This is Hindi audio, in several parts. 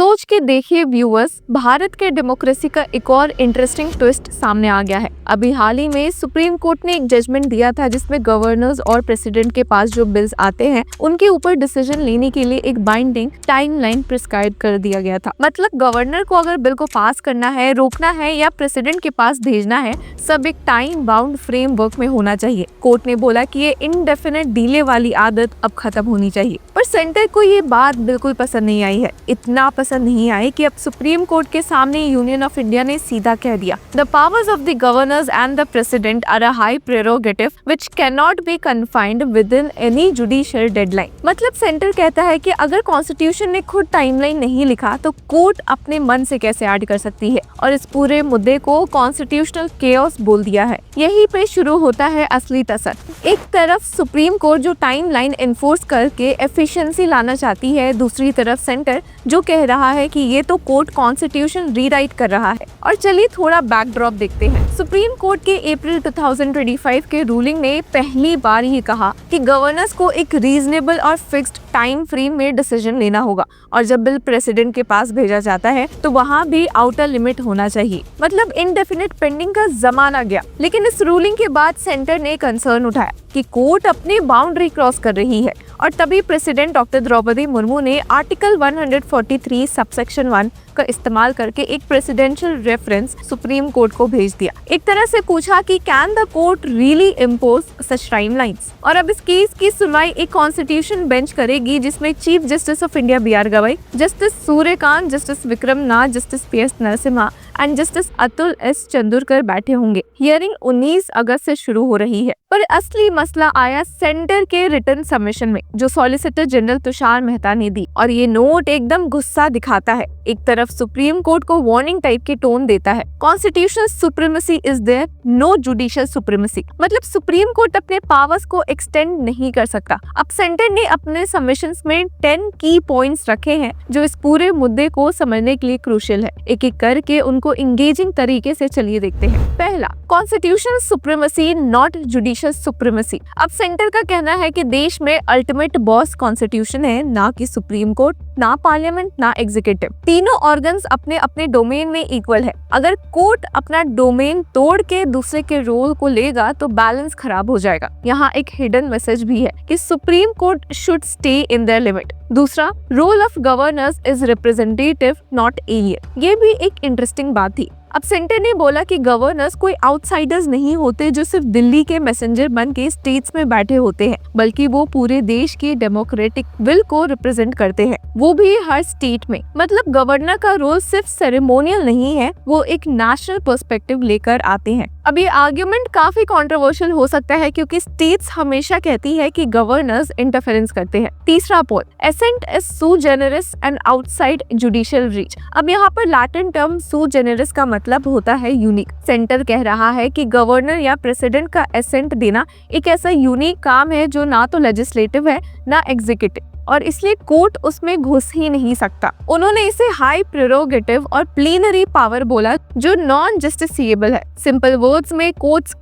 सोच के देखिए व्यूअर्स, भारत के डेमोक्रेसी का एक और इंटरेस्टिंग ट्विस्ट सामने आ गया है। अभी हाल ही में सुप्रीम कोर्ट ने एक जजमेंट दिया था जिसमें गवर्नर्स और प्रेसिडेंट के पास जो बिल्स आते हैं उनके ऊपर डिसीजन लेने के लिए एक बाइंडिंग टाइमलाइन प्रिस्क्राइब कर दिया गया था। मतलब गवर्नर को अगर बिल को पास करना है, रोकना है या प्रेसिडेंट के पास भेजना है, सब एक टाइम बाउंड फ्रेमवर्क में होना चाहिए। कोर्ट ने बोला कि ये इनडेफिनेट डिले वाली आदत अब खत्म होनी चाहिए, पर सेंटर को ये बात बिल्कुल पसंद नहीं आई है। इतना पसंद नहीं आई कि अब सुप्रीम कोर्ट के सामने यूनियन ऑफ इंडिया ने सीधा कह दिया, the powers of the governors and the president are a high prerogative which can not be confined within any judicial deadline. मतलब सेंटर कहता है कि अगर कॉन्स्टिट्यूशन ने खुद टाइमलाइन नहीं लिखा तो कोर्ट अपने मन से कैसे ऐड कर सकती है, और इस पूरे मुद्दे को कॉन्स्टिट्यूशनल केओस बोल दिया है। यहीं पे शुरू होता है असली तसर। एक तरफ सुप्रीम कोर्ट जो टाइमलाइन एनफोर्स करके एफिशिएंसी लाना चाहती है, दूसरी तरफ सेंटर जो कह रहा है कि ये तो कोर्ट कॉन्स्टिट्यूशन रीराइट कर रहा है। और चलिए थोड़ा बैकड्रॉप देखते हैं। सुप्रीम कोर्ट के अप्रैल 2025 के रूलिंग ने पहली बार ये कहा कि गवर्नर्स को एक रीजनेबल और फिक्स्ड टाइम फ्रेम में डिसीजन लेना होगा, और जब बिल प्रेसिडेंट के पास भेजा जाता है तो वहाँ भी आउटर लिमिट होना चाहिए। मतलब इनडेफिनिट पेंडिंग का जमाना गया। लेकिन इस रूलिंग के बाद सेंटर ने कंसर्न उठाया कि कोर्ट अपनी बाउंड्री क्रॉस कर रही है, और तभी प्रेसिडेंट डॉक्टर द्रौपदी मुर्मू ने आर्टिकल 143 सबसेक्शन 1 का इस्तेमाल करके एक प्रेसिडेंशियल रेफरेंस सुप्रीम कोर्ट को भेज दिया। एक तरह से पूछा कि can the court really impose such timelines. और अब इस केस की सुनवाई एक कॉन्स्टिट्यूशन बेंच करेगी जिसमें chief justice of India B R Gavai, justice Suryakant, justice Vikram Nath, justice P S Narasimha and justice Atul S Chandurkar बैठे होंगे। हियरिंग 19 अगस्त से शुरू हो रही है। पर असली मसला आया सेंटर के रिटर्न सबमिशन में जो सॉलिसिटर जनरल तुषार मेहता ने दी, और ये नोट एकदम गुस्सा दिखाता है। एक तरफ सुप्रीम कोर्ट को वार्निंग टाइप के टोन देता है, constitutional supremacy is there, no judicial supremacy. मतलब सुप्रीम कोर्ट अपने पावर्स को एक्सटेंड नहीं कर सकता। अब सेंटर ने अपने सबमिशंस में 10 की पॉइंट्स रखे हैं जो इस पूरे मुद्दे को समझने के लिए क्रूशियल है। एक एक करके उनको इंगेजिंग तरीके से चलिए देखते हैं। पहला, constitutional supremacy not judicial supremacy. अब सेंटर का कहना है कि देश में अल्टीमेट बॉस कॉन्स्टिट्यूशन है, ना कि सुप्रीम कोर्ट, ना पार्लियामेंट, ना एग्जीक्यूटिव। तीनों ऑर्गन्स अपने अपने डोमेन में इक्वल है। अगर कोर्ट अपना डोमेन तोड़ के दूसरे के रोल को लेगा तो बैलेंस खराब हो जाएगा। यहाँ एक हिडन मैसेज भी है कि supreme court should stay in their limit. दूसरा, role of governors is representative not alien. ये भी एक इंटरेस्टिंग बात थी। अब सेंटर ने बोला कि गवर्नर्स कोई आउटसाइडर्स नहीं होते जो सिर्फ दिल्ली के मैसेंजर बन के स्टेट्स में बैठे होते हैं, बल्कि वो पूरे देश के डेमोक्रेटिक विल को रिप्रेजेंट करते हैं, वो भी हर स्टेट में। मतलब गवर्नर का रोल सिर्फ सेरेमोनियल नहीं है, वो एक नेशनल पर्सपेक्टिव लेकर आते हैं। अब ये आर्ग्यूमेंट काफी कंट्रोवर्शियल हो सकता है क्योंकि स्टेट्स हमेशा कहती है कि गवर्नर्स इंटरफेरेंस करते हैं। तीसरा point, assent is sui generis and outside judicial reach. अब यहाँ पर लैटिन टर्म सू जेनेरिस का मतलब होता है यूनिक। सेंटर कह रहा है कि गवर्नर या प्रेसिडेंट का एसेंट देना एक ऐसा यूनिक काम है जो ना तो लेजिस्लेटिव है ना एग्जीक्यूटिव, और इसलिए कोर्ट उसमें घुस ही नहीं सकता। उन्होंने इसे हाई प्रेरोगेटिव और प्लीनरी पावर बोला जो नॉन जस्टिसिएबल है। सिंपल वर्ड्स में कोर्ट्स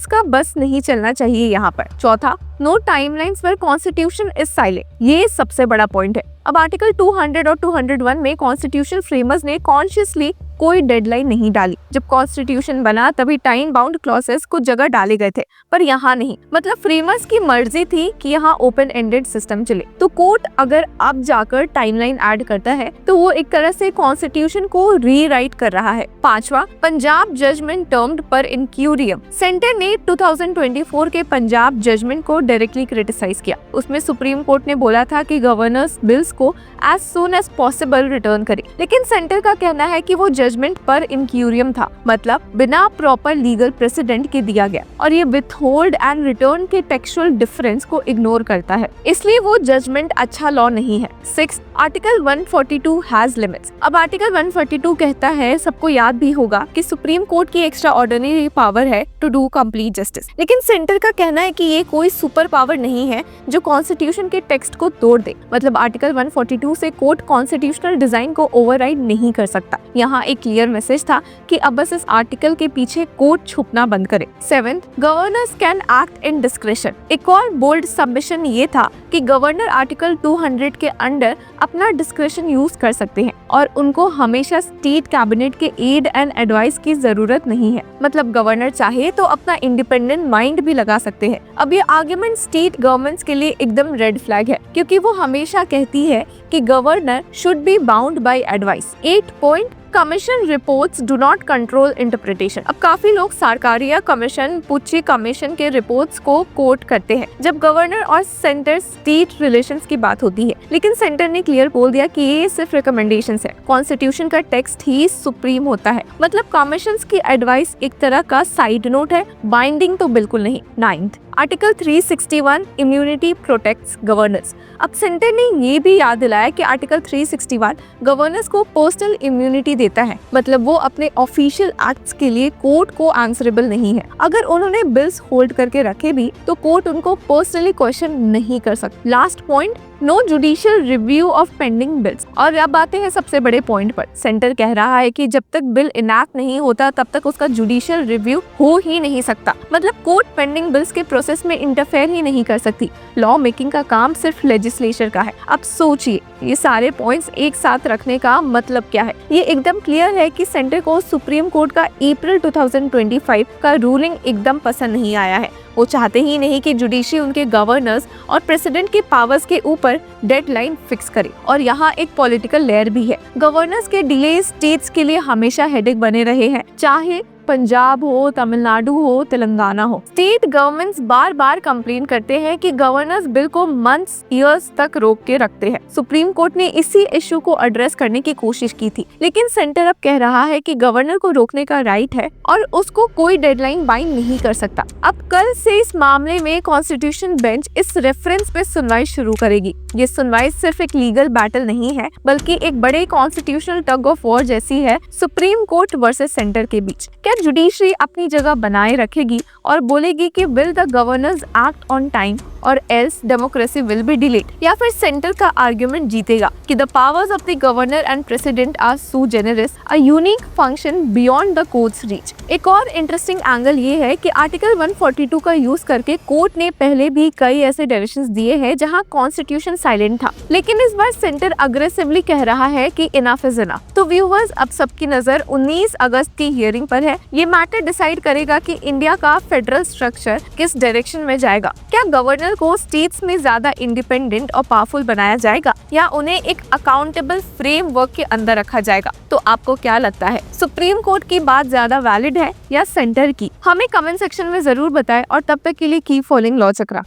का बस नहीं चलना चाहिए यहाँ पर। चौथा, नो टाइमलाइंस पर कॉन्स्टिट्यूशन इज साइलेंट। ये सबसे बड़ा पॉइंट है। अब आर्टिकल 200 और 201 में कॉन्स्टिट्यूशन फ्रेमर्स ने कॉन्शियसली कोई डेडलाइन नहीं डाली। जब कॉन्स्टिट्यूशन बना तभी टाइम बाउंड क्लॉसेस को जगह डाले गए थे, पर यहाँ नहीं। मतलब फ्रेमर्स की मर्जी थी कि यहाँ ओपन एंडेड सिस्टम चले। तो कोर्ट अगर अब जाकर टाइमलाइन ऐड करता है तो वो एक तरह से कॉन्स्टिट्यूशन को रीराइट कर रहा है। पांचवा, पंजाब जजमेंट टर्म्ड पर इंक्यूरियम। सेंटर ने 2024 के पंजाब जजमेंट को डायरेक्टली क्रिटिसाइज किया। उसमें सुप्रीम कोर्ट ने बोला था कि गवर्नर्स बिल्स को as soon as possible return करे, लेकिन सेंटर का कहना है कि वो जजमेंट पर इंक्यूरियम था, मतलब बिना प्रॉपर लीगल प्रेसिडेंट के दिया गया, और ये विथहोल्ड एंड रिटर्न के टेक्सचुअल डिफरेंस को इग्नोर करता है, इसलिए वो जजमेंट अच्छा लॉ नहीं है। 6, आर्टिकल 142 हैज लिमिट्स। अब आर्टिकल 142 कहता है, सबको याद भी होगा, कि सुप्रीम कोर्ट की एक्स्ट्रा ऑर्डिनरी पावर है टू डू कंप्लीट जस्टिस। लेकिन सेंटर का कहना है कि ये कोई सुपर पावर नहीं है जो कॉन्स्टिट्यूशन के टेक्स्ट को तोड़ दे। मतलब आर्टिकल 142 से कोर्ट कॉन्स्टिट्यूशनल डिजाइन को ओवरराइड नहीं कर सकता। यहाँ एक क्लियर मैसेज था कि अब बस इस आर्टिकल के पीछे कोर्ट छुपना बंद करे। 7, governors can act in discretion. एक और बोल्ड सबमिशन ये था कि गवर्नर आर्टिकल 200 के अंडर अपना डिस्क्रिप्शन यूज कर सकते हैं और उनको हमेशा स्टेट कैबिनेट के एड एंड एडवाइस की जरूरत नहीं है। मतलब गवर्नर चाहे तो अपना इंडिपेंडेंट माइंड भी लगा सकते हैं। अब ये आर्गुमेंट स्टेट गवर्नमेंट्स के लिए एकदम रेड फ्लैग है, क्योंकि वो हमेशा कहती है कि governor should be bound by advice. 8 point commission reports do not control interpretation. अब काफी लोग सरकारिया कमीशन, पुच्ची कमीशन के रिपोर्ट्स को कोट करते हैं जब गवर्नर और सेंटर स्टेट रिलेशंस की बात होती है, लेकिन सेंटर ने क्लियर बोल दिया कि ये सिर्फ रिकमेंडेशंस है। कॉन्स्टिट्यूशन का टेक्स्ट ही सुप्रीम होता है। मतलब कमीशंस की एडवाइस एक तरह का साइड नोट है, बाइंडिंग तो बिल्कुल नहीं। 9th article 361 immunity protects governors. अब सेंटर ने ये भी याद दिलाया कि आर्टिकल 361 गवर्नर्स को पर्सनल इम्यूनिटी देता है। मतलब वो अपने ऑफिशियल एक्ट्स के लिए कोर्ट को आंसरेबल नहीं है। अगर उन्होंने बिल्स होल्ड करके रखे भी तो कोर्ट उनको पर्सनली क्वेश्चन नहीं कर सकता। Last point, no judicial review of pending bills. और अब आते हैं सबसे बड़े पॉइंट पर। सेंटर कह रहा है कि जब तक बिल इनैक्ट नहीं होता तब तक उसका जुडिशियल रिव्यू हो ही नहीं सकता। मतलब कोर्ट पेंडिंग बिल्स के प्रोसेस में इंटरफेयर ही नहीं कर सकती। लॉ मेकिंग का काम सिर्फ लेजिस्लेचर का है। अब सोचिए ये सारे पॉइंट्स एक साथ रखने का मतलब क्या है। ये एकदम क्लियर है कि सेंटर को सुप्रीम कोर्ट का अप्रैल 2025 का रूलिंग एकदम पसंद नहीं आया है। वो चाहते ही नहीं कि जुडिशरी उनके गवर्नर्स और प्रेसिडेंट के पावर्स के ऊपर डेडलाइन फिक्स करे। और यहाँ एक पॉलिटिकल लेयर भी है। गवर्नर्स के डिले स्टेट्स के लिए हमेशा हेडेक बने रहे हैं, चाहे पंजाब हो, तमिलनाडु हो, तेलंगाना हो। स्टेट गवर्नमेंट्स बार बार कंप्लेन करते हैं कि गवर्नर्स बिल को मंथ्स, ईयर्स तक रोक के रखते हैं। सुप्रीम कोर्ट ने इसी इश्यू को एड्रेस करने की कोशिश की थी, लेकिन सेंटर अब कह रहा है कि गवर्नर को रोकने का राइट है और उसको कोई डेडलाइन बाइंड नहीं कर सकता। अब कल से इस मामले में कॉन्स्टिट्यूशन बेंच इस रेफरेंस पे सुनवाई शुरू करेगी। ये सुनवाई सिर्फ एक लीगल बैटल नहीं है, बल्कि एक बड़े कॉन्स्टिट्यूशनल टग ऑफ वॉर जैसी है, सुप्रीम कोर्ट वर्सेस सेंटर के बीच। क्या जुडिशरी अपनी जगह बनाए रखेगी और बोलेगी कि will the governors act on time और else democracy will be delayed, या फिर सेंटर का आर्गुमेंट जीतेगा कि the powers of the governor and president are sui generis, a unique function beyond the courts reach. एक और इंटरेस्टिंग एंगल ये है कि आर्टिकल 142 का यूज करके कोर्ट ने पहले भी कई ऐसे डायरेक्शंस दिए हैं जहां कॉन्स्टिट्यूशन साइलेंट था, लेकिन इस बार सेंटर अग्रेसिवली कह रहा है कि इनफ इज इनफ। तो व्यूअर्स, अब सबकी नजर 19 अगस्त की हियरिंग पर है। ये मैटर डिसाइड करेगा कि इंडिया का फेडरल स्ट्रक्चर किस डायरेक्शन में जाएगा। क्या गवर्नर को स्टेट्स में ज्यादा इंडिपेंडेंट और पावरफुल बनाया जाएगा, या उन्हें एक अकाउंटेबल फ्रेमवर्क के अंदर रखा जाएगा? तो आपको क्या लगता है, सुप्रीम कोर्ट की बात ज्यादा वैलिड है या सेंटर की? हमें कमेंट सेक्शन में जरूर बताएं और तब तक के लिए कीप फॉलोइंग लॉ चक्रा।